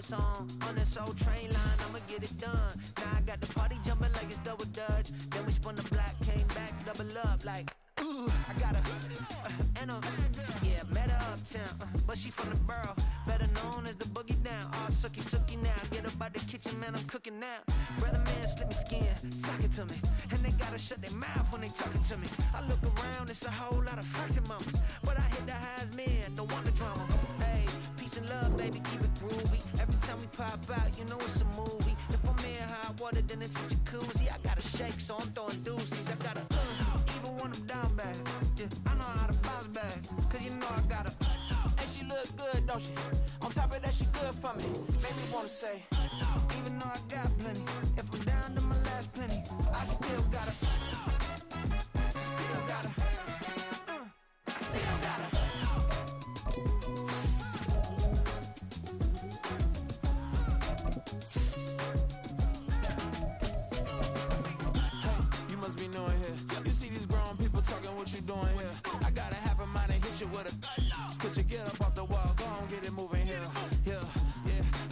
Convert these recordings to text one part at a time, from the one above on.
song on this old train line, I'ma get it done. Now I got the party jumping like it's double dutch. Then we spun the block, came back, double up like, ooh, I got a, and a, yeah, met her uptown, but she from the borough, better known as the boogie down. All sookie now, get up out the kitchen, man, I'm cooking now. Brother man, slip me skin, sock it to me, and they gotta shut their mouth when they talking to me. I look around, it's a whole lot of fraction mamas, but I hit the highs, man, don't want the drama. Hey, peace and love, baby, keep it groovy. Every time we pop out, you know it's a movie. If I'm in hot water, then it's a jacuzzi. I gotta shake, so I'm throwing deuces. I gotta, even when I'm down bad, yeah, I know how to bounce back, cause you know I gotta, and she look good, don't she? On top of that, she good for me. Make me wanna say, even though I got plenty, if I'm down to my last penny, I still gotta, I still gotta. What you doing here? I gotta have a mind to hit you with a split you, get up off the wall, go on, get it moving here. Yeah,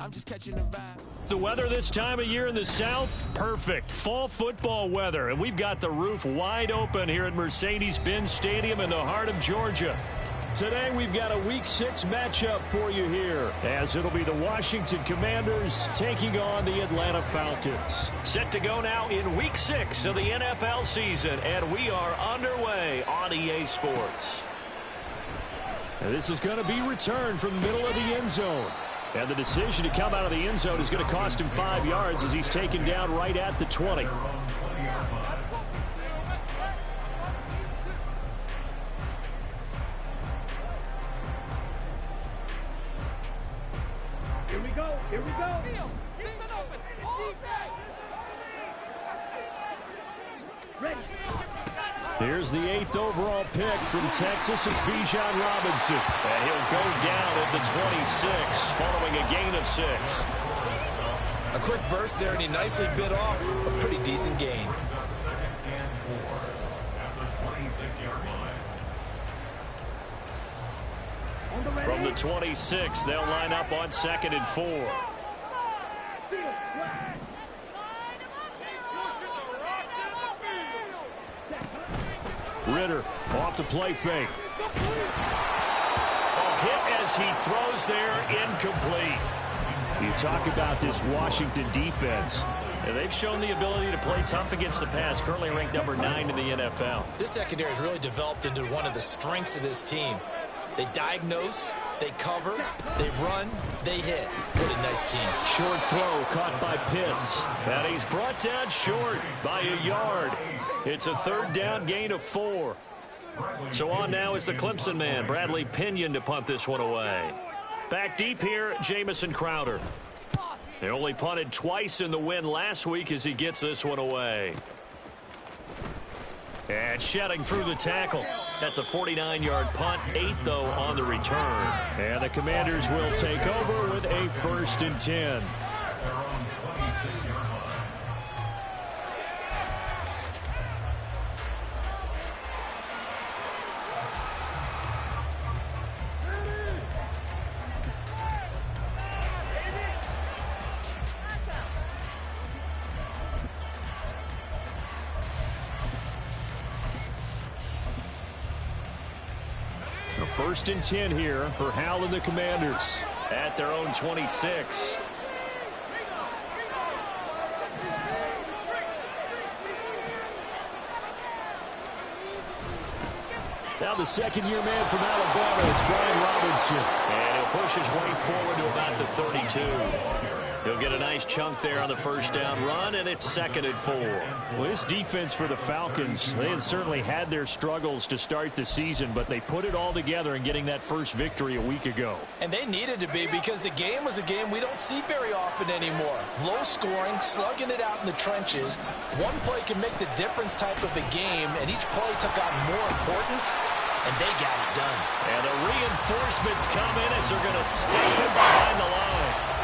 I'm just catching the vibe. The weather this time of year in the South, perfect. Fall football weather, and we've got the roof wide open here at Mercedes-Benz Stadium in the heart of Georgia. Today we've got a Week 6 matchup for you here, as it'll be the Washington Commanders taking on the Atlanta Falcons. Set to go now in Week 6 of the NFL season, and we are underway on EA Sports. And this is going to be returned from the middle of the end zone. And the decision to come out of the end zone is going to cost him 5 yards as he's taken down right at the 20. Here we go. Here's the 8th overall pick from Texas. It's Bijan Robinson. And he'll go down at the 26 following a gain of 6. A quick burst there, and he nicely bit off a pretty decent gain. From the 26, they'll line up on 2nd and 4. Ritter off the play fake. A hit as he throws there, incomplete. You talk about this Washington defense. And they've shown the ability to play tough against the pass, currently ranked number 9 in the NFL. This secondary has really developed into one of the strengths of this team. They diagnose, they cover, they run, they hit. What a nice team. Short throw caught by Pitts. And he's brought down short by a yard. It's a 3rd down gain of 4. So on now is the Clemson man, Bradley Pinion, to punt this one away. Back deep here, Jamison Crowder. They only punted twice in the win last week as he gets this one away. And shedding through the tackle. That's a 49-yard punt, 8 though on the return. And the Commanders will take over with a 1st and 10. A 1st and 10 here for Hal and the Commanders at their own 26. Now the second-year man from Alabama, it's Brian Robinson. And he'll push his way forward to about the 32. He'll get a nice chunk there on the 1st down run, and it's 2nd and 4. Well, this defense for the Falcons, they had certainly had their struggles to start the season, but they put it all together in getting that first victory a week ago. And they needed to be, because the game was a game we don't see very often anymore. Low scoring, slugging it out in the trenches. One play can make the difference type of a game, and each play took on more importance, and they got it done. And the reinforcements come in as they're going to stake it behind the line.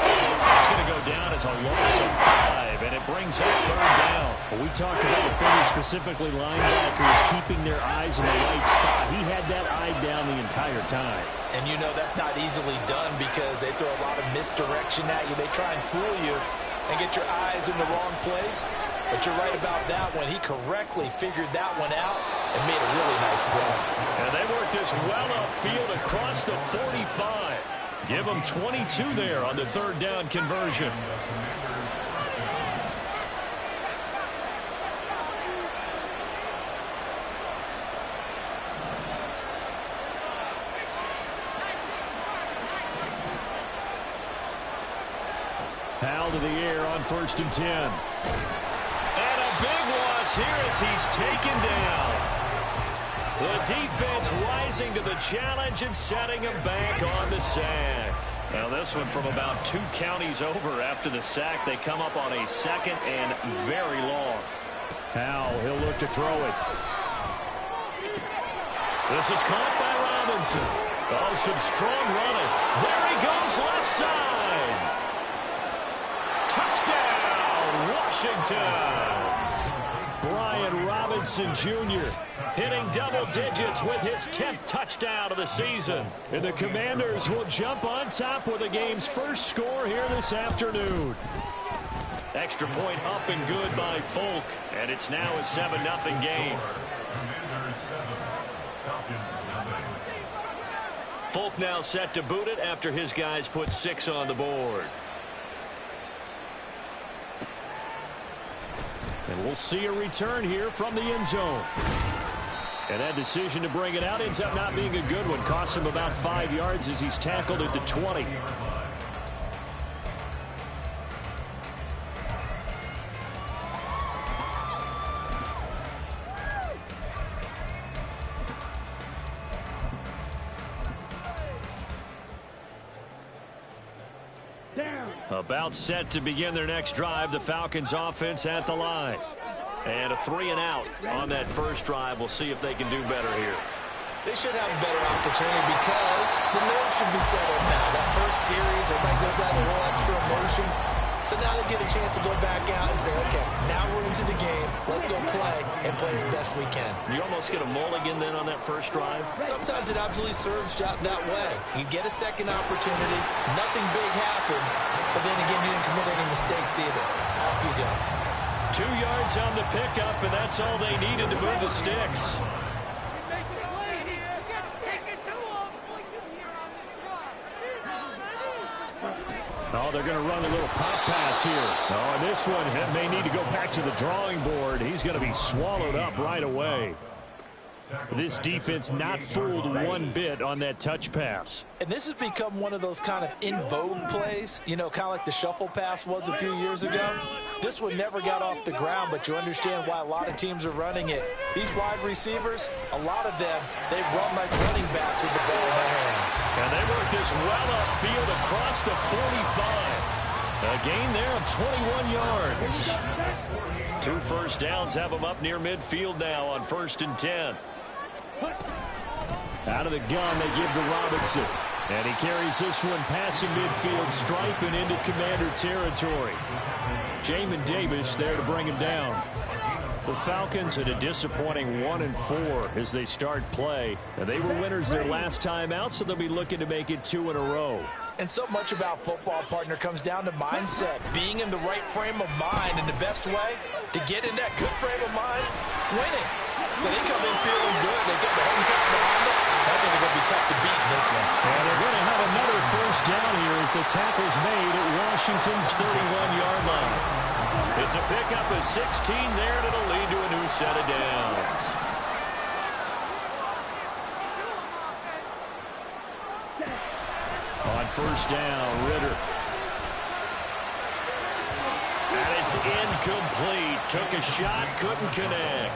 It's going to go down as a loss of 5, and it brings up 3rd down. Well, we talked about defenders, specifically linebackers, keeping their eyes in the right spot he had that eye down the entire time. And you know that's not easily done because they throw a lot of misdirection at you. They try and fool you and get your eyes in the wrong place. But you're right about that one. He correctly figured that one out and made a really nice play. And they work this well upfield across the 45. Give them 22 there on the third down conversion. Powell to the air on 1st and 10. And a big loss here as he's taken down. The defense rising to the challenge and setting him back on the sack. Now this one from about 2 counties over after the sack. They come up on a 2nd and very long. Powell, he'll look to throw it. This is caught by Robinson. Oh, some strong running. There he goes left side. Touchdown, Washington. Brian Robinson Jr. hitting double digits with his 10th touchdown of the season. And the Commanders will jump on top with the game's first score here this afternoon. Extra point up and good by Folk. And it's now a 7-0 game. Folk now set to boot it after his guys put 6 on the board. And we'll see a return here from the end zone. And that decision to bring it out ends up not being a good one. Costs him about 5 yards as he's tackled at the 20. About set to begin their next drive. The Falcons offense at the line. And a 3-and-out on that first drive. We'll see if they can do better here. They should have a better opportunity because the nerves should be settled now. That first series, everybody goes out a little extra emotion. So now they get a chance to go back out and say, okay, now we're into the game. Let's go play and play as best we can. You almost get a mulligan then on that first drive? Sometimes it absolutely serves that way. You get a second opportunity. Nothing big happened. But then again, you didn't commit any mistakes either. Off you go. 2 yards on the pickup, and that's all they needed to move the sticks. Oh, they're going to run a little pop pass here. Oh, and this one may need to go back to the drawing board. He's going to be swallowed up right away. This defense not fooled one bit on that touch pass. And this has become one of those kind of in vogue plays, you know, kind of like the shuffle pass was a few years ago. This one never got off the ground, but you understand why a lot of teams are running it. These wide receivers, a lot of them, they run like running backs with the ball in their hands. And they work this well upfield across the 45. A gain there of 21 yards. 2 first downs have them up near midfield now on 1st and 10. Out of the gun, they give to Robinson. And he carries this one passing midfield stripe and into Commander territory. Jamin Davis there to bring him down. The Falcons at a disappointing 1-4 as they start play. And they were winners their last time out, so they'll be looking to make it 2 in a row. And so much about football, partner, comes down to mindset. Being in the right frame of mind, and the best way to get in that good frame of mind, winning. So they come in feeling good. They get the home crowd behind them. I think they're going to be tough to beat in this one. And they're going to have another first down here as the tackle's made at Washington's 31-yard line. It's a pickup of 16 there, and it'll lead to a new set of downs. On first down, Ritter. And it's incomplete. Took a shot, couldn't connect.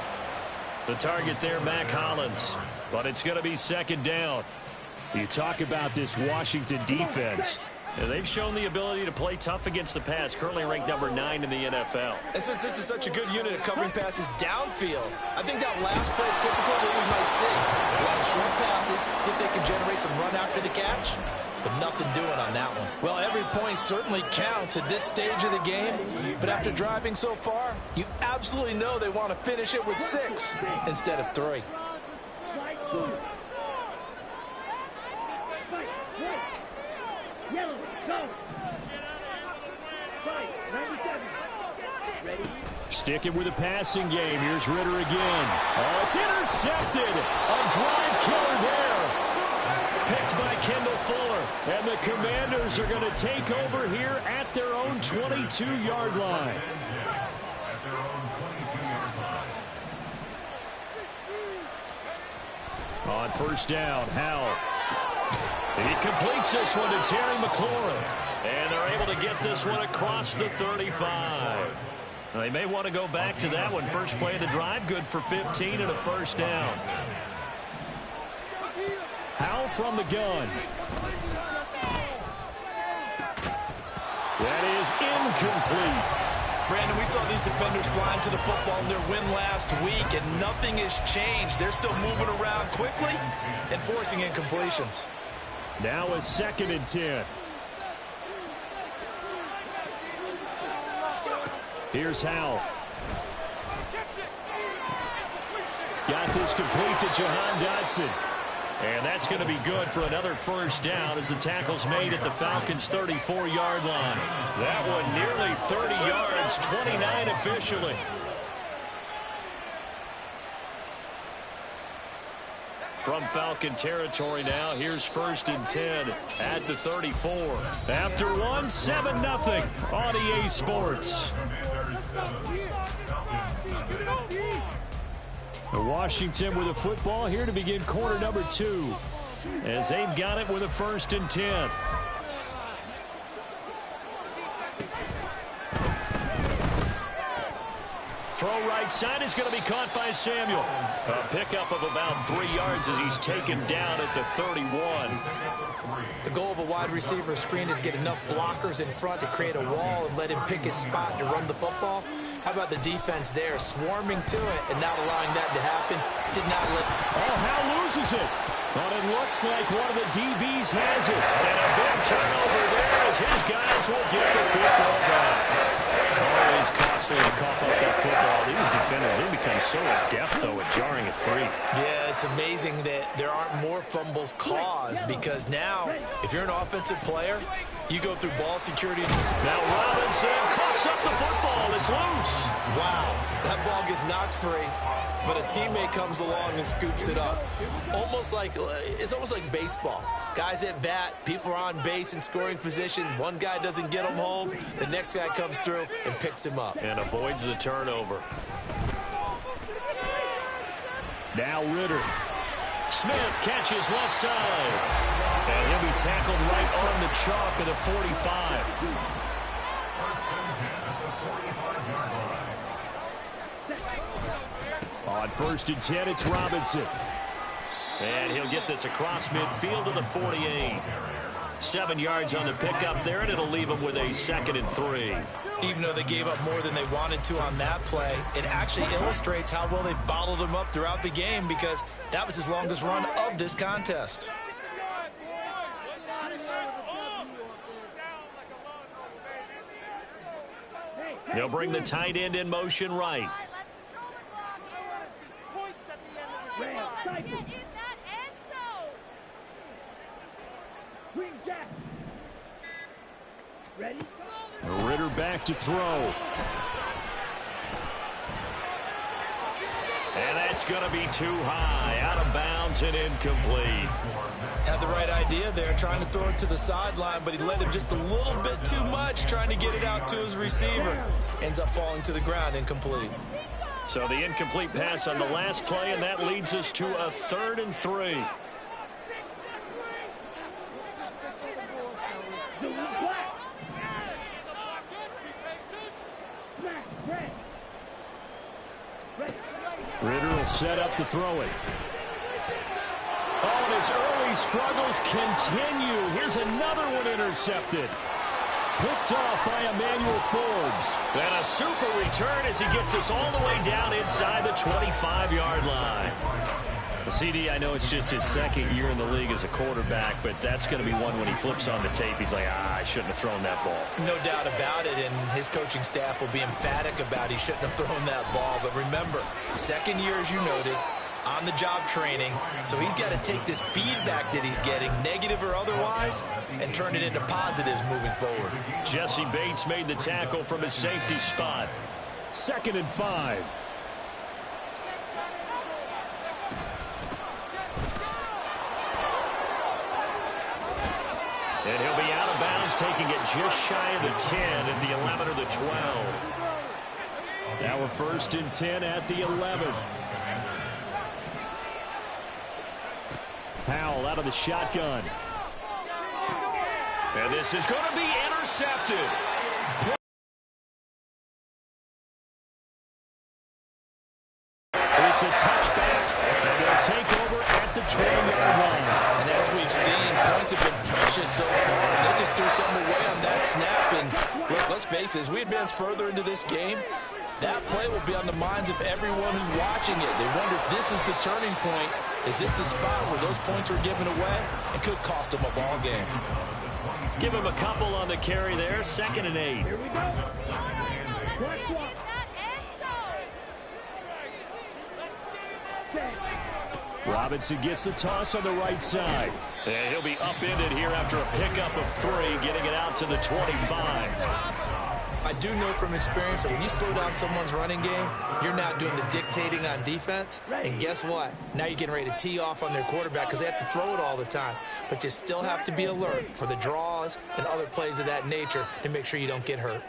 The target there, Mac Hollins. But it's going to be 2nd down. You talk about this Washington defense. And they've shown the ability to play tough against the pass, currently ranked number 9 in the NFL. And since this is such a good unit of covering passes downfield, I think that last play is typical of what we might see. A lot of short passes, see if they can generate some run after the catch. But nothing doing on that one. Well, every point certainly counts at this stage of the game. But after driving so far, you absolutely know they want to finish it with 6 instead of 3. Go. Fight. 97. Ready? Sticking with the passing game. Here's Ritter again. Oh, it's intercepted. A drive killer there. Picked by Kendall Fuller. And the Commanders are going to take over here at their own 22-yard line. On first down, Howell. He completes this one to Terry McLaurin. And they're able to get this one across the 35. They may want to go back to that one. First play of the drive, good for 15 and a first down. Howell from the gun. That is incomplete. Brandon, we saw these defenders flying to the football in their win last week, and nothing has changed. They're still moving around quickly and forcing incompletions. Now a 2nd and 10. Here's Howell. Got this complete to Jahan Dotson. And that's going to be good for another first down as the tackle's made at the Falcons' 34-yard line. That one nearly 30 yards, 29 officially. From Falcon territory now, here's 1st and 10 at the 34. After one, 7-0 on EA Sports. Washington with a football here to begin quarter number 2 as they've got it with a 1st and 10. Throw right side is going to be caught by Samuel. A pickup of about 3 yards as he's taken down at the 31. The goal of a wide receiver screen is get enough blockers in front to create a wall and let him pick his spot to run the football. How about the defense there, swarming to it and not allowing that to happen? Did not let... Oh, Howell loses it. But it looks like one of the DBs has it. And a big turnover there as his guys will get the football back. Always costly to cough up that football. These defenders, they become so adept, though, at jarring it free. Yeah, it's amazing that there aren't more fumbles caused because now, if you're an offensive player, you go through ball security. Now Robinson coughs up the football. It's loose. Wow, that ball gets knocked free, but a teammate comes along and scoops it up. It's almost like baseball. Guys at bat, people are on base in scoring position. One guy doesn't get him home. The next guy comes through and picks him up. And avoids the turnover. Now Ritter. Smith catches left side. And he'll be tackled right on the chalk of the 45. On 1st and 10, it's Robinson. And he'll get this across midfield to the 48. 7 yards on the pickup there, and it'll leave him with a 2nd and 3. Even though they gave up more than they wanted to on that play, it actually illustrates how well they bottled him up throughout the game because that was his longest run of this contest. They'll bring the tight end in motion right. Ready? Ritter back to throw. And that's going to be too high, out of bounds and incomplete. Had the right idea there, trying to throw it to the sideline, but he led him just a little bit too much, trying to get it out to his receiver. Ends up falling to the ground, incomplete. So the incomplete pass on the last play, and that leads us to a 3rd and 3. Ritter will set up to throw it. Oh, and his early struggles continue. Here's another one intercepted. Picked off by Emmanuel Forbes. And a super return as he gets us all the way down inside the 25-yard line. The CD, I know it's just his 2nd year in the league as a quarterback, but that's going to be one when he flips on the tape. He's like, I shouldn't have thrown that ball. No doubt about it, and his coaching staff will be emphatic about he shouldn't have thrown that ball. But remember, 2nd year, as you noted, on-the-job training, so he's got to take this feedback that he's getting, negative or otherwise, and turn it into positives moving forward. Jesse Bates made the tackle from his safety spot. 2nd and 5. And he'll be out of bounds, taking it just shy of the 10 at the 11 or the 12. Now a 1st and 10 at the 11. Powell out of the shotgun. And this is going to be intercepted. It's a touchback, and they'll take over at the 12-yard line. And as we've seen, points have been precious so far. They just threw something away on that snap. And look, let's face it, as we advance further into this game, that play will be on the minds of everyone who's watching it. They wonder if this is the turning point. Is this the spot where those points were given away? It could cost them a ball game. Give him a couple on the carry there. 2nd and 8. Here we go. Robinson gets the toss on the right side. And he'll be upended here after a pickup of 3, getting it out to the 25. I do know from experience that when you slow down someone's running game, you're not doing the dictating on defense. And guess what? Now you're getting ready to tee off on their quarterback because they have to throw it all the time. But you still have to be alert for the draws and other plays of that nature to make sure you don't get hurt.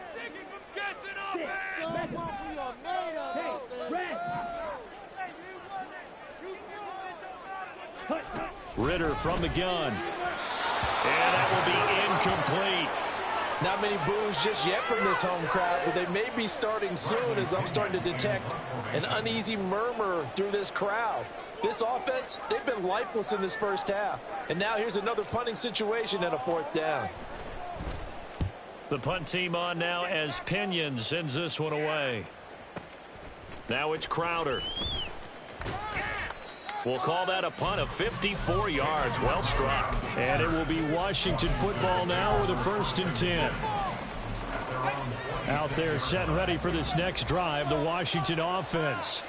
Ritter from the gun. And that will be incomplete. Not many boos just yet from this home crowd, but they may be starting soon as I'm starting to detect an uneasy murmur through this crowd. This offense, they've been lifeless in this first half. And now here's another punting situation and a 4th down. The punt team on now as Pinion sends this one away. Now it's Crowder. We'll call that a punt of 54 yards. Well struck. And it will be Washington football now with a 1st and 10. Out there set and ready for this next drive, the Washington offense.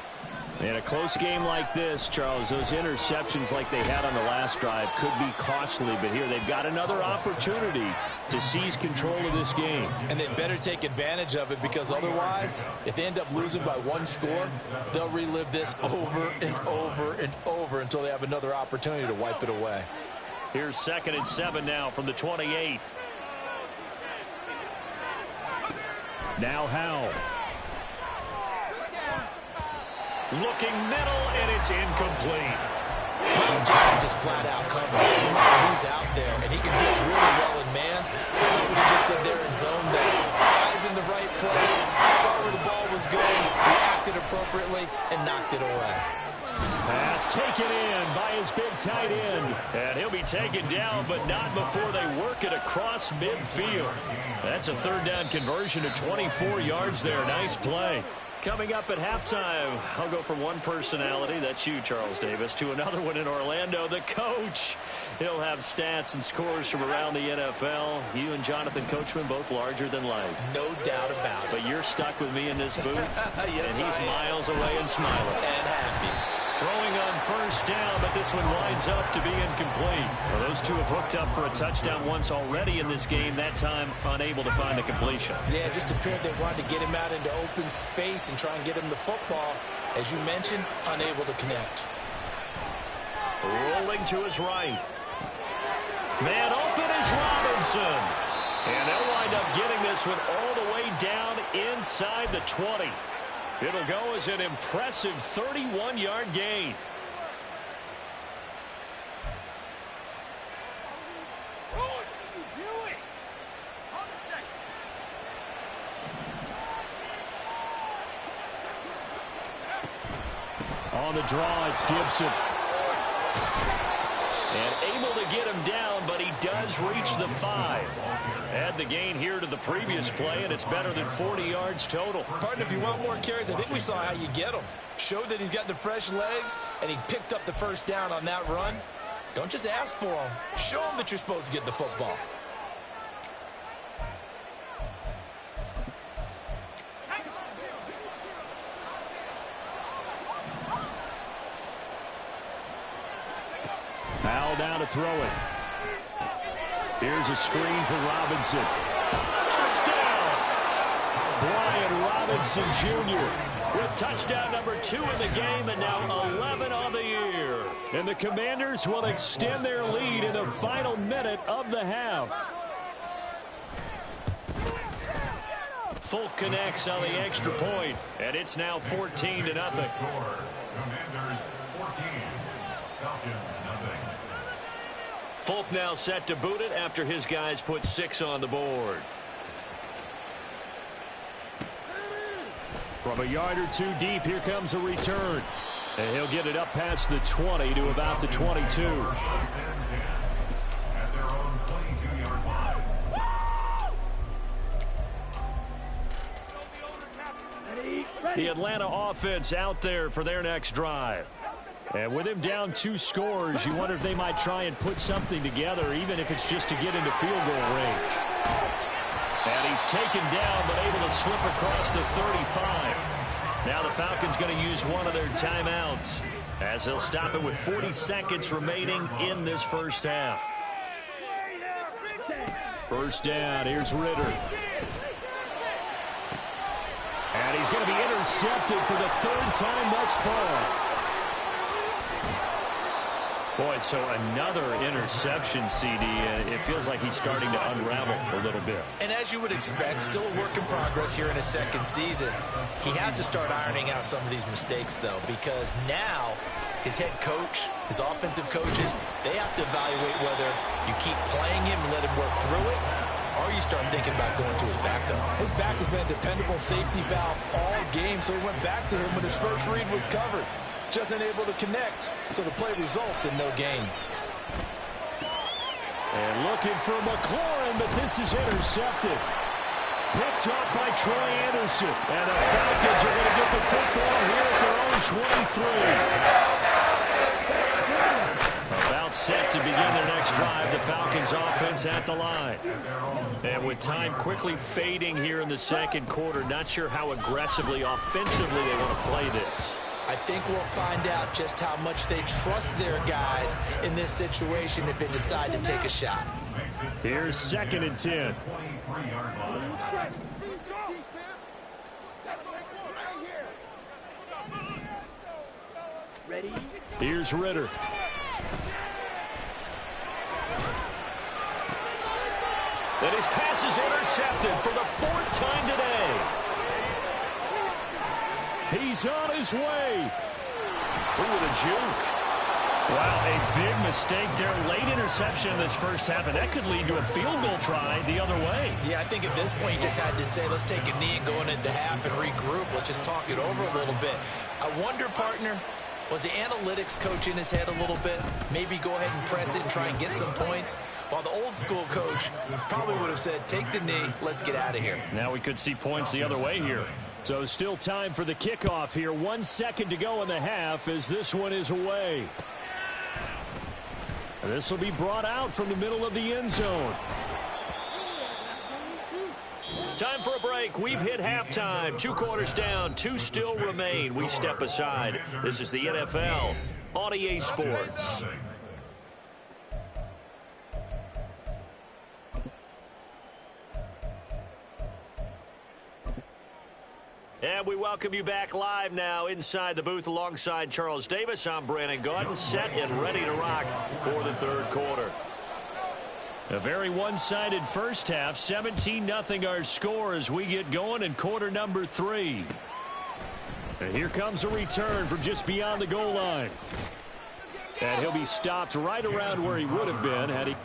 In a close game like this, Charles, those interceptions like they had on the last drive could be costly, but here they've got another opportunity to seize control of this game. And they'd better take advantage of it because otherwise, if they end up losing by 1 score, they'll relive this over and over and over until they have another opportunity to wipe it away. Here's 2nd and 7 now from the 28. Now Howell. Looking middle, and it's incomplete. Miles Jackson just flat out covered. Doesn't matter who's out there, and he can do it really well in man. How about what he just did there in zone there? Eyes in the right place, saw where the ball was going, reacted appropriately, and knocked it away. Pass taken in by his big tight end. And he'll be taken down, but not before they work it across midfield. That's a 3rd down conversion to 24 yards there. Nice play. Coming up at halftime, I'll go from one personality, that's you, Charles Davis, to another one in Orlando, the coach. He'll have stats and scores from around the NFL. You and Jonathan Coachman, both larger than life. No doubt about it. But you're stuck with me in this booth, Yes, and he's miles away and smiling. And happy. Throwing on 1st down, but this one winds up to be incomplete. Well, those two have hooked up for a touchdown once already in this game, that time unable to find the completion. Yeah, it just appeared they wanted to get him out into open space and try and get him the football. As you mentioned, unable to connect. Rolling to his right. Man open is Robinson. And they'll wind up getting this one all the way down inside the 20. It'll go as an impressive 31-yard gain. On the draw, it's Gibson. And able to get him down, but he does reach the 5. Add the gain here to the previous play, and it's better than 40 yards total. Partner, if you want more carries, I think we saw how you get them. Showed that he's got the fresh legs, and he picked up the 1st down on that run. Don't just ask for them. Show them that you're supposed to get the football. Powell down to throw it. Here's a screen for Robinson. Touchdown! Brian Robinson Jr. with touchdown number 2 in the game and now 11 on the year. And the Commanders will extend their lead in the final minute of the half. Folk connects on the extra point, and it's now 14-0. Commanders 14, Falcons nothing. Folk now set to boot it after his guys put 6 on the board. From a yard or 2 deep, here comes a return. And he'll get it up past the 20 to about the 22. At their own 22-yard line. The Atlanta offense out there for their next drive. And with him down 2 scores, you wonder if they might try and put something together, even if it's just to get into field goal range. And he's taken down, but able to slip across the 35. Now the Falcons going to use one of their timeouts, as they'll stop it with 40 seconds remaining in this first half. First down, here's Ritter. And he's going to be intercepted for the 3rd time thus far. Boy, so another interception, CD. It feels like he's starting to unravel a little bit. And as you would expect, still a work in progress here in his 2nd season. He has to start ironing out some of these mistakes, though, because now his head coach, his offensive coaches, they have to evaluate whether you keep playing him and let him work through it, or you start thinking about going to his backup. His back has been a dependable safety valve all game, so he went back to him when his first read was covered. Just unable to connect, so the play results in no gain. And looking for McLaurin, but this is intercepted. Picked up by Troy Anderson. And the Falcons are going to get the football here at their own 23. About set to begin their next drive, the Falcons offense at the line. And with time quickly fading here in the 2nd quarter, not sure how aggressively, offensively they want to play this. I think we'll find out just how much they trust their guys in this situation if they decide to take a shot. Here's 2nd and 10. Ready? Here's Ritter. And his pass is intercepted for the 4th time today. He's on his way. Ooh, with a juke. Wow, a big mistake there. Late interception in this first half, and that could lead to a field goal try the other way. Yeah, I think at this point you just had to say, let's take a knee and go into the half and regroup. Let's just talk it over a little bit. I wonder, partner, was the analytics coach in his head a little bit? Maybe go ahead and press it and try and get some points? While the old school coach probably would have said, take the knee, let's get out of here. Now we could see points the other way here. So still time for the kickoff here. 1 second to go in the half as this one is away. This will be brought out from the middle of the end zone. Time for a break. We've hit halftime. 2 quarters down. 2 still remain. We step aside. This is the NFL on EA Sports. And we welcome you back live now inside the booth alongside Charles Davis. I'm Brandon Gaudin, set and ready to rock for the 3rd quarter. A very one-sided first half, 17-0 our score as we get going in quarter number 3. And here comes a return from just beyond the goal line. And he'll be stopped right around where he would have been had he...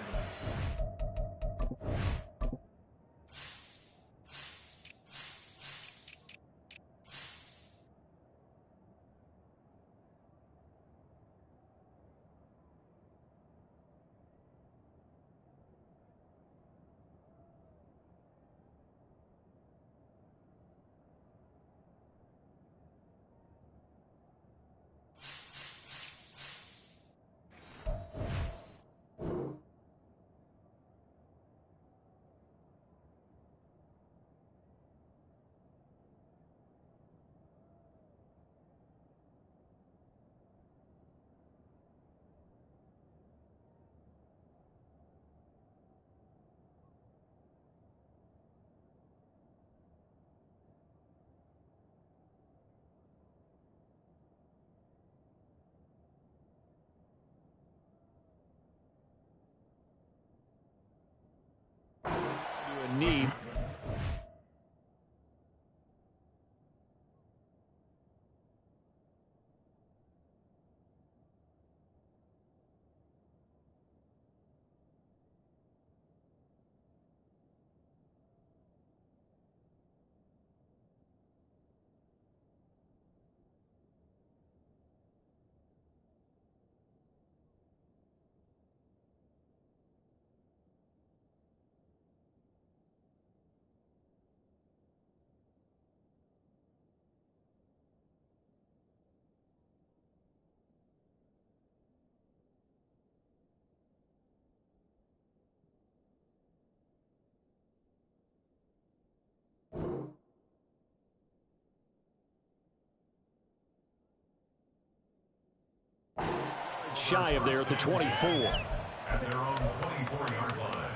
shy of there at the 24. At their own 24-yard line.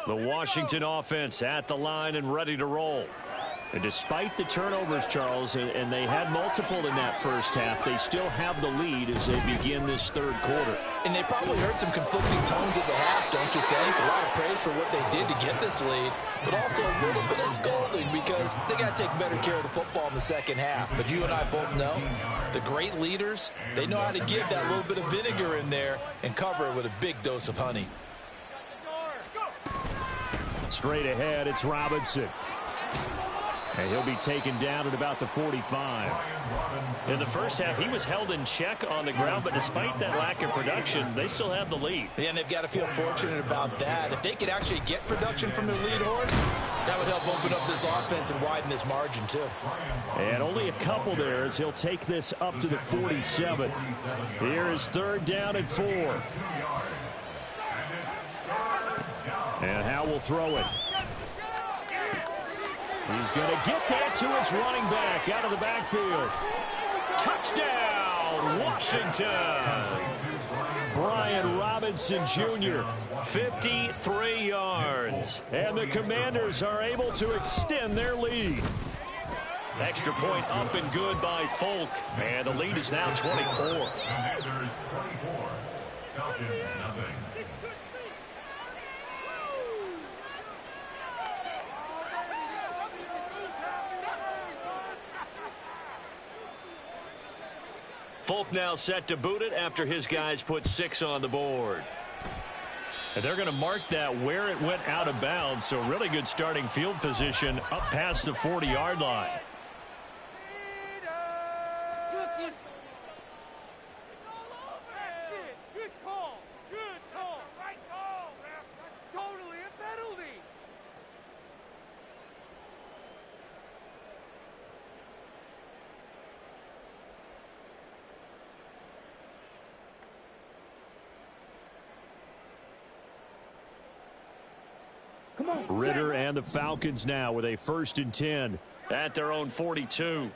The Washington offense at the line and ready to roll. And despite the turnovers, Charles, and they had multiple in that first half, they still have the lead as they begin this third quarter. And they probably heard some conflicting tones at the half, don't you think? A lot of praise for what they did to get this lead, but also a little bit of scolding because they got to take better care of the football in the second half. But you and I both know the great leaders, they know how to give that little bit of vinegar in there and cover it with a big dose of honey. Straight ahead, it's Robinson. And he'll be taken down at about the 45. In the first half, he was held in check on the ground, but despite that lack of production, they still have the lead. Yeah, and they've got to feel fortunate about that. If they could actually get production from their lead horse, that would help open up this offense and widen this margin, too. And only a couple there as he'll take this up to the 47. Here is third down and 4. And Howe will throw it. He's going to get that to his running back out of the backfield. Touchdown, Washington. Brian Robinson Jr., 53 yards. And the Commanders are able to extend their lead. Extra point up and good by Folk. And the lead is now 24. Commanders 24. Falcons nothing. Folk now set to boot it after his guys put 6 on the board. And they're going to mark that where it went out of bounds, so really good starting field position up past the 40-yard line. Ritter and the Falcons now with a 1st and 10 at their own 42.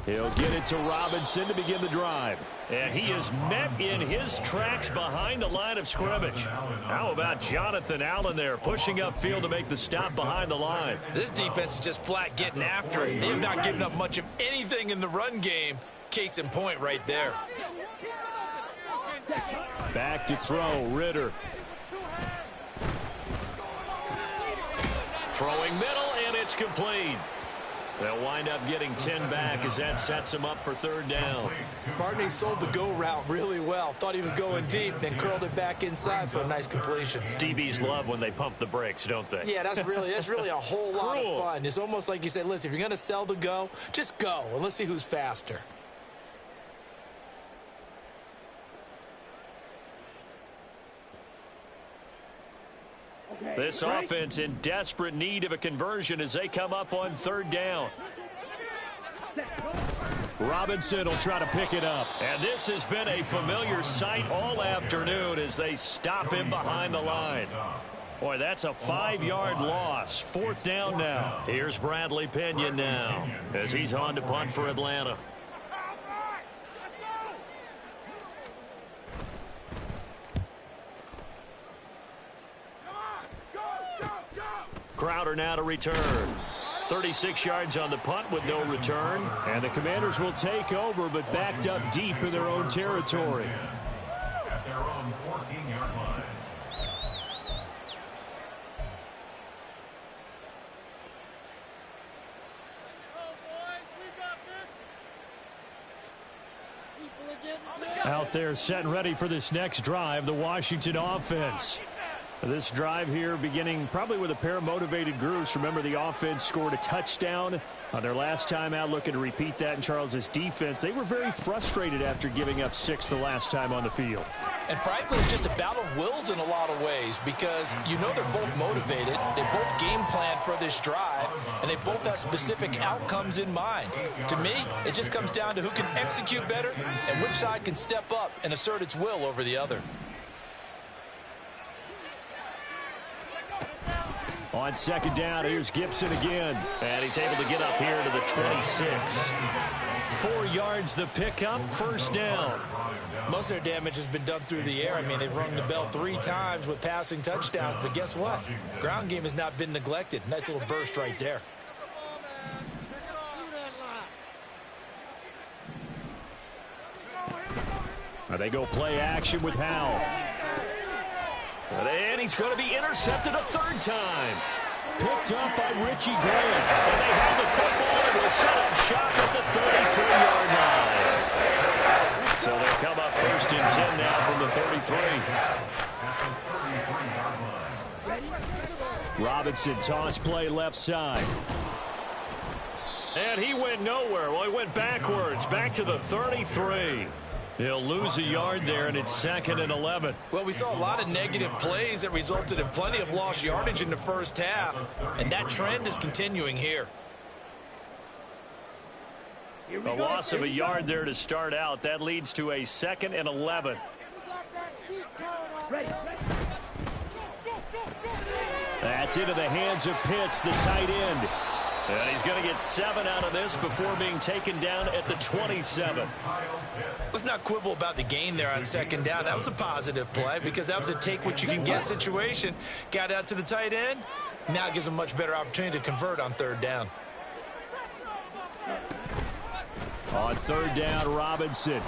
He'll get it to Robinson to begin the drive. And he is met in his tracks behind the line of scrimmage. How about Jonathan Allen there pushing upfield to make the stop behind the line? This defense is just flat getting after it. They have not given up much of anything in the run game. Case in point right there. Back to throw, Ritter. Throwing middle, and it's complete. They'll wind up getting 10 back as that sets him up for third down. Barney sold the go route really well. Thought he was going deep, then curled it back inside for a nice completion. DBs love when they pump the brakes, don't they? Yeah, that's really a whole lot of fun. It's almost like you said, listen, if you're going to sell the go, just go, and let's see who's faster. This offense in desperate need of a conversion as they come up on third down. Robinson will try to pick it up. And this has been a familiar sight all afternoon as they stop him behind the line. Boy, that's a 5-yard loss. 4th down now. Here's Bradley Pinion now as he's on to punt for Atlanta. Crowder now to return. 36 yards on the punt with no return. And the Commanders will take over, but backed up deep in their own territory. At their own 14-yard line. Out there set and ready for this next drive, the Washington offense. This drive here beginning probably with a pair of motivated groups. Remember, the offense scored a touchdown on their last time out, looking to repeat that in Charles's defense. They were very frustrated after giving up 6 the last time on the field. And frankly, it's just a battle of wills in a lot of ways because you know they're both motivated. They both game plan for this drive, and they both have specific outcomes in mind. To me, it just comes down to who can execute better and which side can step up and assert its will over the other. On second down, here's Gibson again. And he's able to get up here to the 26. 4 yards the pickup, first down. Most of their damage has been done through the air. I mean, they've rung the bell 3 times with passing touchdowns. But guess what? Ground game has not been neglected. Nice little burst right there. They go play action with Howell. And he's going to be intercepted a 3rd time. Picked up by Richie Grant. And they have the football and will set up shop at the 33-yard line. So they'll come up 1st and 10 now from the 33. Robinson toss play left side. And he went nowhere. Well, he went backwards, back to the 33. He'll lose a yard there, and it's 2nd and 11. Well, we saw a lot of negative plays that resulted in plenty of lost yardage in the first half, and that trend is continuing here. A loss of a yard there to start out. That leads to a 2nd and 11. That's into the hands of Pitts, the tight end. And he's going to get 7 out of this before being taken down at the 27. Let's not quibble about the gain there on 2nd down. That was a positive play because that was a take-what-you-can-get situation. Got out to the tight end. Now it gives him a much better opportunity to convert on 3rd down. On 3rd down, Robinson.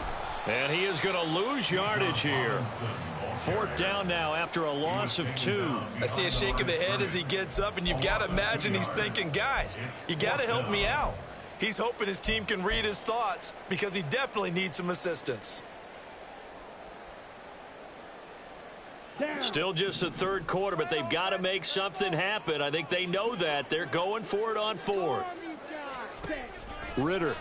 And he is going to lose yardage here. 4th down now after a loss of 2. I see a shake of the head as he gets up, and you've got to imagine he's thinking, guys, you got to help me out. He's hoping his team can read his thoughts because he definitely needs some assistance. Still just the 3rd quarter, but they've got to make something happen. I think they know that. They're going for it on 4th. Ritter.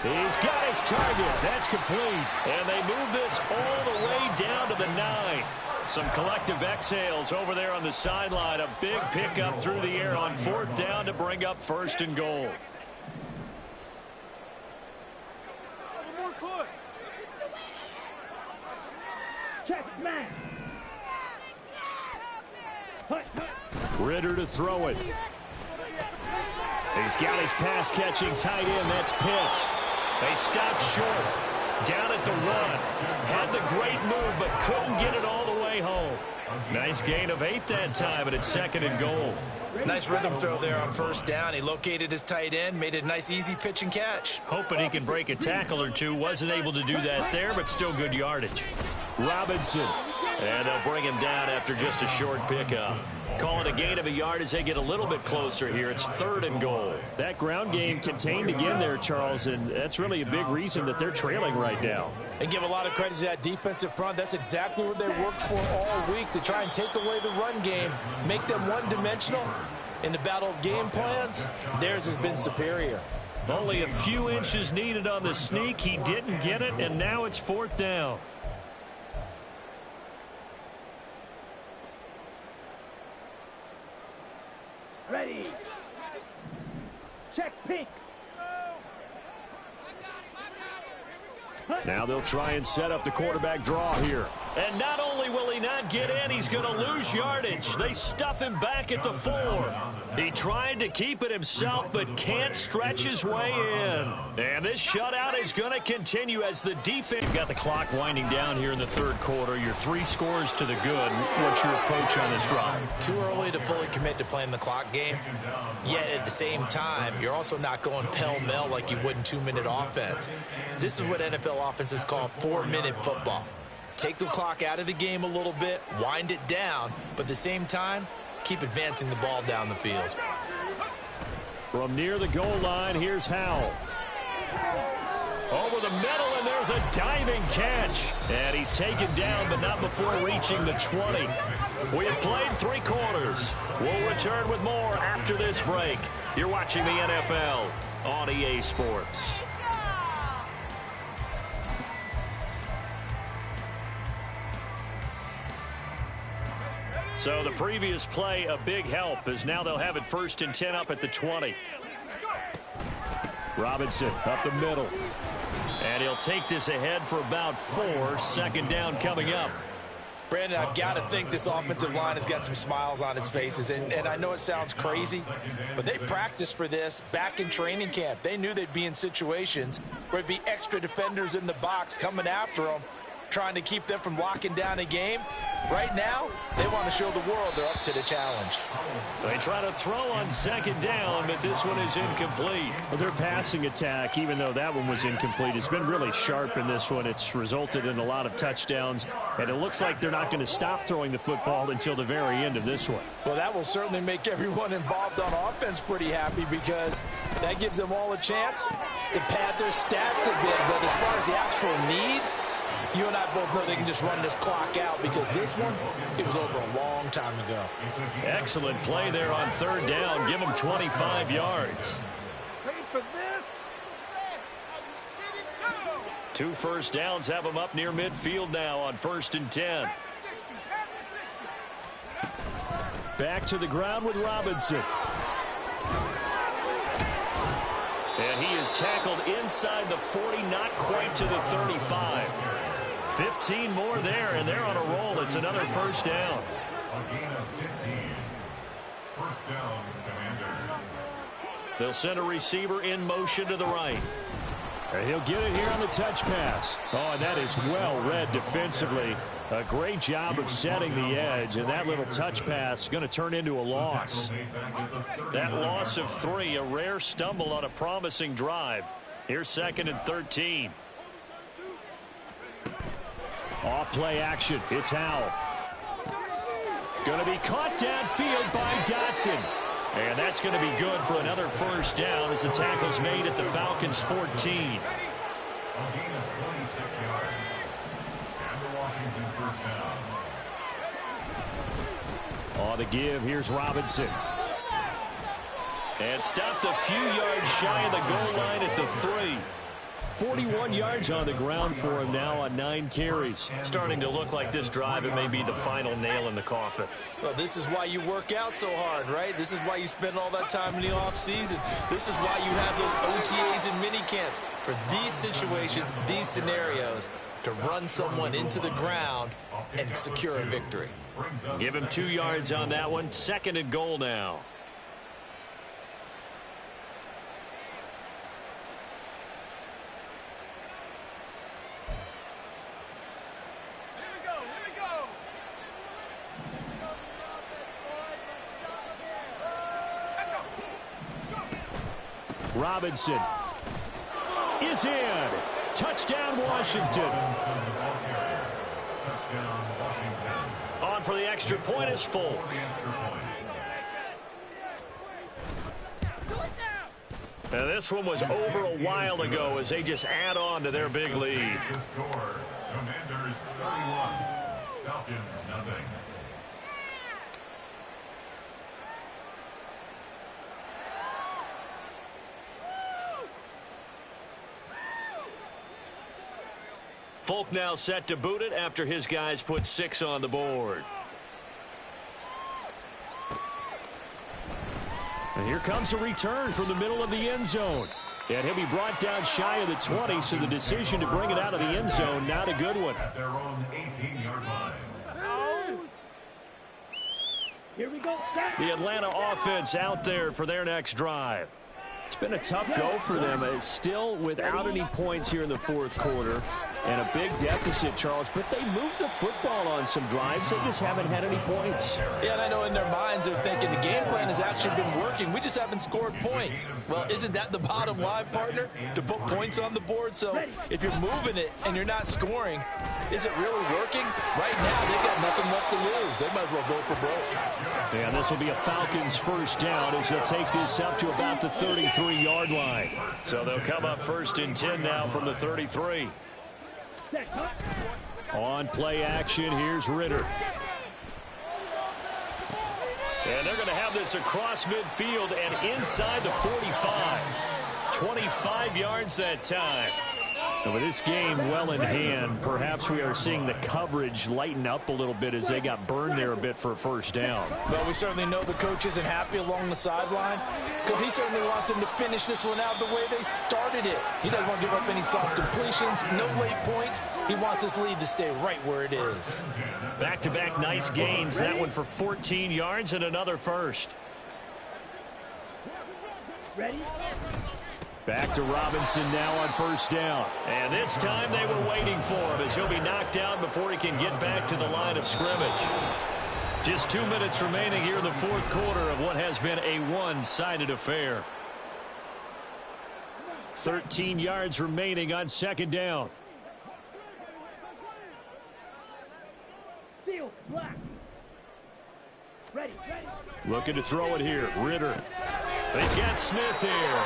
He's got his target. That's complete. And they move this all the way down to the 9. Some collective exhales over there on the sideline. A big pickup through the air on 4th down to bring up 1st and goal. Ritter to throw it. He's got his pass-catching tight end. That's Pitts. They stopped short. Down at the 1. Had the great move, but couldn't get it all the way home. Nice gain of 8 that time, and it's 2nd and goal. Nice rhythm throw there on 1st down. He located his tight end, made it a nice, easy pitch and catch. Hoping he can break a tackle or two. Wasn't able to do that there, but still good yardage. Robinson. And they'll bring him down after just a short pickup. Call it a gain of a yard as they get a little bit closer here. It's 3rd and goal. That ground game contained again there, Charles, and that's really a big reason that they're trailing right now. And give a lot of credit to that defensive front. That's exactly what they worked for all week, to try and take away the run game, make them one-dimensional. In the battle of game plans, theirs has been superior. Only a few inches needed on the sneak. He didn't get it, and now it's 4th down. Ready. Check pink. Now they'll try and set up the quarterback draw here. And not only will he not get in, he's going to lose yardage. They stuff him back at the 4. He tried to keep it himself, but can't stretch his way in. And this shutout is going to continue as the defense. You've got the clock winding down here in the 3rd quarter. Your 3 scores to the good. What's your approach on this drive? Too early to fully commit to playing the clock game. Yet at the same time, you're also not going pell-mell like you would in 2-minute offense. This is what NFL offenses call 4-minute football. Take the clock out of the game a little bit, wind it down, but at the same time, keep advancing the ball down the field. From near the goal line, here's Howell. Over the middle, and there's a diving catch. And he's taken down, but not before reaching the 20. We have played 3 quarters. We'll return with more after this break. You're watching the NFL on EA Sports. So the previous play, a big help, as now they'll have it 1st and 10 up at the 20. Robinson up the middle. And he'll take this ahead for about 4. 2nd down coming up. Brandon, I've got to think this offensive line has got some smiles on its faces. And I know it sounds crazy, but they practiced for this back in training camp. They knew they'd be in situations where there'd be extra defenders in the box coming after them, trying to keep them from locking down a game. Right now, they want to show the world they're up to the challenge. They try to throw on second down, but this one is incomplete. Well, their passing attack, even though that one was incomplete, has been really sharp in this one. It's resulted in a lot of touchdowns, and it looks like they're not going to stop throwing the football until the very end of this one. Well, that will certainly make everyone involved on offense pretty happy, because that gives them all a chance to pad their stats a bit. But as far as the actual need, you and I both know they can just run this clock out, because this one, it was over a long time ago. Excellent play there on third down. Give them 25 yards. Wait for this. 2 first downs have them up near midfield now on 1st and 10. Back to the ground with Robinson. And he is tackled inside the 40, not quite to the 35. 15 more there, and they're on a roll. It's another first down. A gain of 15. First down, Commanders. They'll send a receiver in motion to the right. And he'll get it here on the touch pass. Oh, and that is well read defensively. A great job of setting the edge, and that little touch pass is going to turn into a loss. That loss of 3, a rare stumble on a promising drive. Here's 2nd and 13. Off play action. It's Howell. Going to be caught downfield by Dotson. And that's going to be good for another first down as the tackle's made at the Falcons' 14. A gain of 26 yards. And the Washington first down. On the give, here's Robinson. And stopped a few yards shy of the goal line at the 3. 41 yards on the ground for him now on 9 carries. Starting to look like this drive, it may be the final nail in the coffin. Well, this is why you work out so hard, right? This is why you spend all that time in the offseason. This is why you have those OTAs and mini camps. For these situations, these scenarios, to run someone into the ground and secure a victory. Give him 2 yards on that one. 2nd and goal now. Robinson is in. Touchdown, Washington. On for the extra point is Folk. Now this one was over a while ago as they just add on to their big lead. The score, Commanders 31, Falcons nothing. Folk now set to boot it after his guys put 6 on the board. And here comes a return from the middle of the end zone. And he'll be brought down shy of the 20, so the decision to bring it out of the end zone, not a good one. At their own 18-yard line. Here we go. The Atlanta offense out there for their next drive. It's been a tough go for them. It's still without any points here in the 4th quarter. And a big deficit, Charles, but they moved the football on some drives. They just haven't had any points. Yeah, and I know in their minds they're thinking the game plan has actually been working. We just haven't scored points. Well, isn't that the bottom line, partner? To put points on the board? So if you're moving it and you're not scoring, is it really working? Right now, they've got nothing left to lose. They might as well go for broke. And this will be a Falcons first down as they'll take this up to about the 33-yard line. So they'll come up 1st and 10 now from the 33. On play action, here's Ritter. And they're going to have this across midfield and inside the 45. 25 yards that time. And with this game well in hand, perhaps we are seeing the coverage lighten up a little bit as they got burned there a bit for a first down. Well, we certainly know the coach isn't happy along the sideline because he certainly wants them to finish this one out the way they started it. He doesn't want to give up any soft completions, no late points. He wants his lead to stay right where it is. Back-to-back nice gains. That one for 14 yards and another first. Ready? Back to Robinson now on first down. And this time they were waiting for him as he'll be knocked down before he can get back to the line of scrimmage. Just 2 minutes remaining here in the fourth quarter of what has been a one-sided affair. 13 yards remaining on second down. Field, black. Ready. Looking to throw it here. Ritter. And he's got Smith here.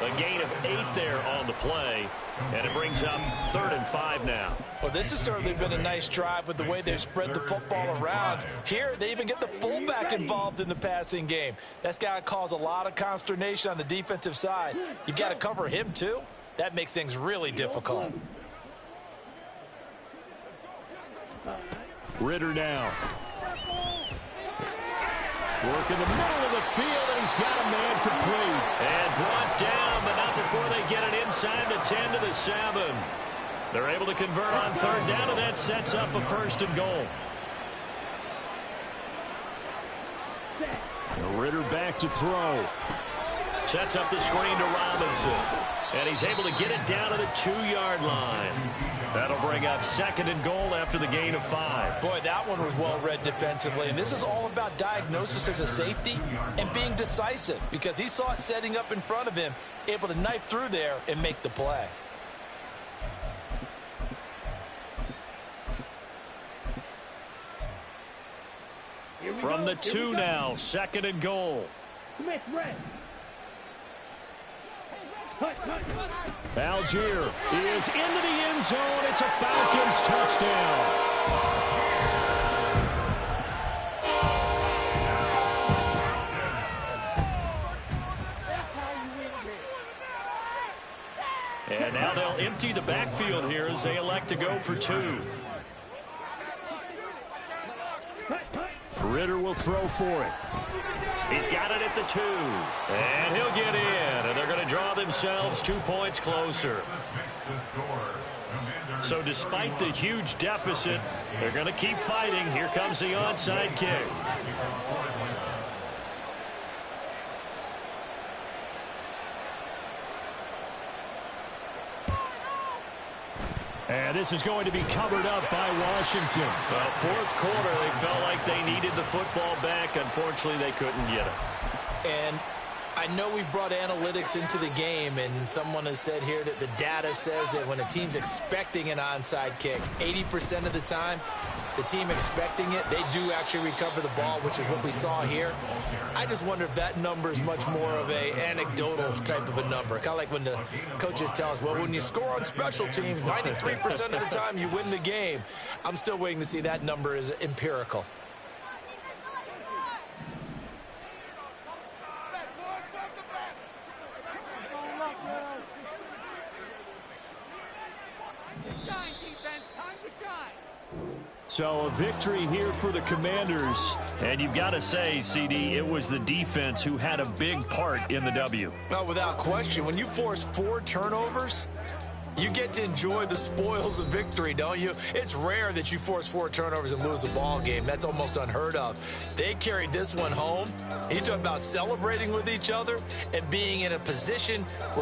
A gain of 8 there on the play, and it brings up 3rd and 5 now. Well, this has certainly been a nice drive with the way they've spread the football around. Here, they even get the fullback involved in the passing game. That's got to cause a lot of consternation on the defensive side. You've got to cover him, too. That makes things really difficult. Ritter now. Work in the middle of the field, and he's got a man complete. And brought down, but not before they get it inside the 10 to the 7. They're able to convert on third down, and that sets up a 1st and goal. Ritter back to throw. Sets up the screen to Robinson. And he's able to get it down to the 2-yard line. That'll bring up 2nd and goal after the gain of 5. Boy, that one was well read defensively. And this is all about diagnosis as a safety and being decisive because he saw it setting up in front of him, able to knife through there and make the play. From the 2 now, 2nd and goal. Smith, red. Algier is into the end zone. It's a Falcons touchdown. And now they'll empty the backfield here as they elect to go for 2. Ritter will throw for it. He's got it at the 2. And he'll get in. And they're going to draw themselves 2 points closer. So despite the huge deficit, they're going to keep fighting. Here comes the onside kick. And this is going to be covered up by Washington. Well, fourth quarter, they felt like they needed the football back. Unfortunately, they couldn't get it. And I know we've brought analytics into the game, and someone has said here that the data says that when a team's expecting an onside kick, 80% of the time, the team expecting it, they do actually recover the ball, which is what we saw here. I just wonder if that number is much more of a anecdotal type of a number. Kind of like when the coaches tell us, well, when you score on special teams, 93% of the time you win the game. I'm still waiting to see that number is empirical. So a victory here for the Commanders. And you've got to say, CD, it was the defense who had a big part in the W. No, without question. When you force 4 turnovers, you get to enjoy the spoils of victory, don't you? It's rare that you force 4 turnovers and lose a ball game. That's almost unheard of. They carried this one home. You talk about celebrating with each other and being in a position where